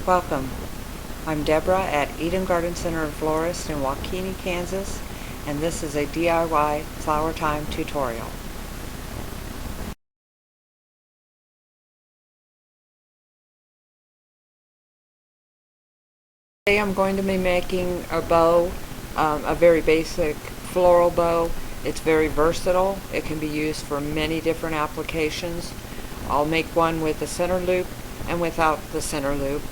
Welcome. I'm Debra at Eden Garden Center and Florist in Waukene, Kansas, and this is a DIY flower time tutorial. Today I'm going to be making a bow, a very basic floral bow. It's very versatile. It can be used for many different applications. I'll make one with the center loop and without the center loop.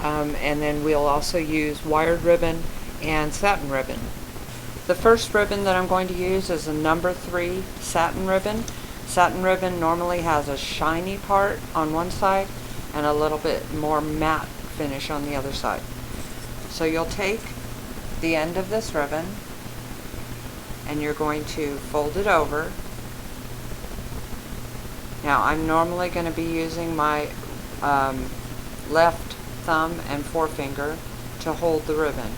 And then we'll also use wired ribbon and satin ribbon. The first ribbon that I'm going to use is a number 3 satin ribbon. Satin ribbon normally has a shiny part on one side and a little bit more matte finish on the other side. So you'll take the end of this ribbon and you're going to fold it over. Now I'm normally going to be using my left thumb and forefinger to hold the ribbon.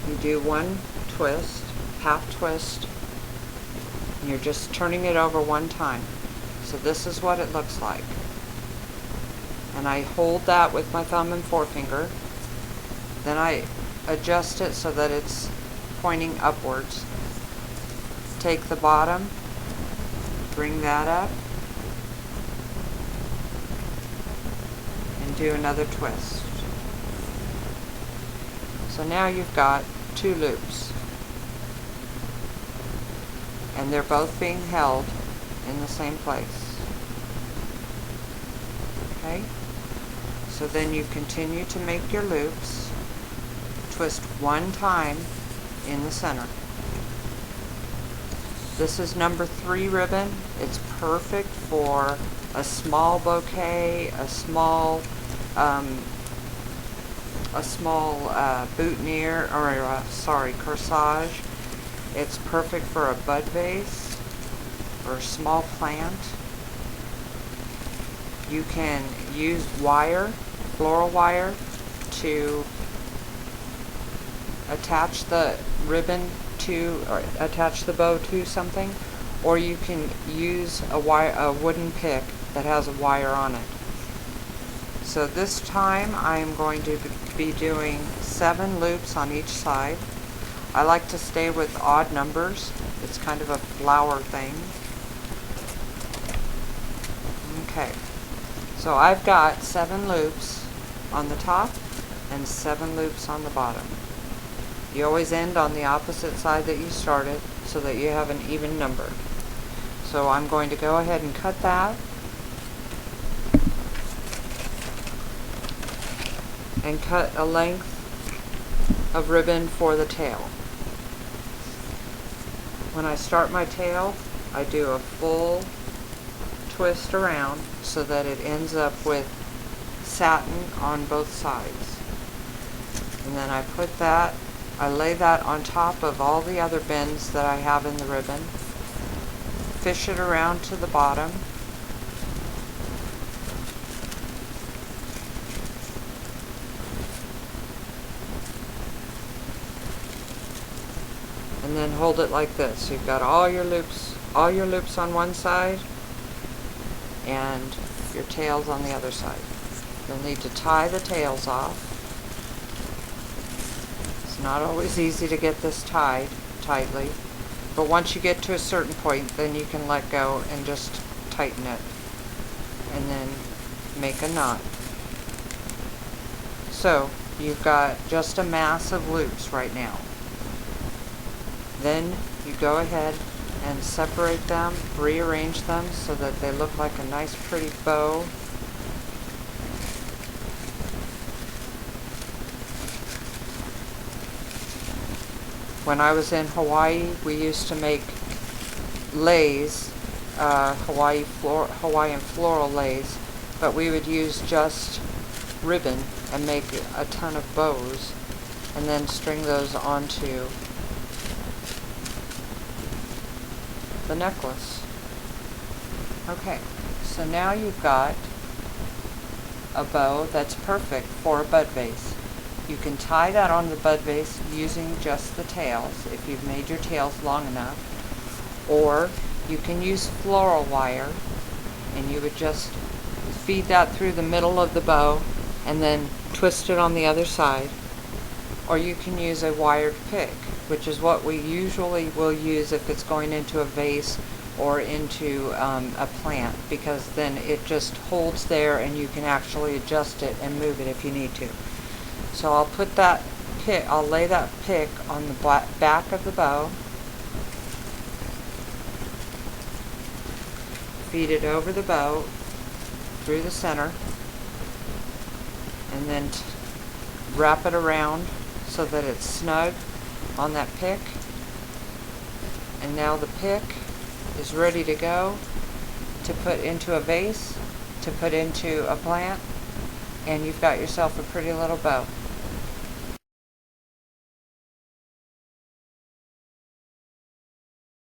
You do one twist, half twist, and you're just turning it over one time. So this is what it looks like. And I hold that with my thumb and forefinger. Then I adjust it so that it's pointing upwards. Take the bottom, bring that up, and do another twist. So now you've got 2 loops, and they're both being held in the same place. Okay? So then you continue to make your loops. Twist one time in the center. This is number 3 ribbon. It's perfect for a small bouquet, a small boutonniere, or corsage. It's perfect for a bud vase or a small plant. You can use wire, floral wire, to attach the ribbon to, or attach the bow to something, or you can use a wooden pick that has a wire on it. So this time I am going to be doing 7 loops on each side. I like to stay with odd numbers. It's kind of a flower thing. Okay, so I've got 7 loops on the top and 7 loops on the bottom. You always end on the opposite side that you started so that you have an even number. So I'm going to go ahead and cut that and cut a length of ribbon for the tail. When I start my tail, I do a full twist around so that it ends up with satin on both sides. And then I lay that on top of all the other bends that I have in the ribbon, fish it around to the bottom, and then hold it like this. You've got all your loops on one side and your tails on the other side. You'll need to tie the tails off. It's not always easy to get this tied tightly, but once you get to a certain point, then you can let go and just tighten it and then make a knot. So you've got just a mass of loops right now. Then you go ahead and separate them, rearrange them so that they look like a nice pretty bow. When I was in Hawaii, we used to make leis, Hawaiian floral leis, but we would use just ribbon and make a ton of bows and then string those onto the necklace. Okay, so now you've got a bow that's perfect for a bud vase. You can tie that on the bud vase using just the tails if you've made your tails long enough, or you can use floral wire and you would just feed that through the middle of the bow and then twist it on the other side. Or you can use a wired pick, which is what we usually will use if it's going into a vase or into a plant, because then it just holds there and you can actually adjust it and move it if you need to. So I'll put that pick, I'll lay that pick on the back of the bow, feed it over the bow through the center, and then wrap it around so that it's snug on that pick. And now the pick is ready to go to put into a vase, to put into a plant, and you've got yourself a pretty little bow.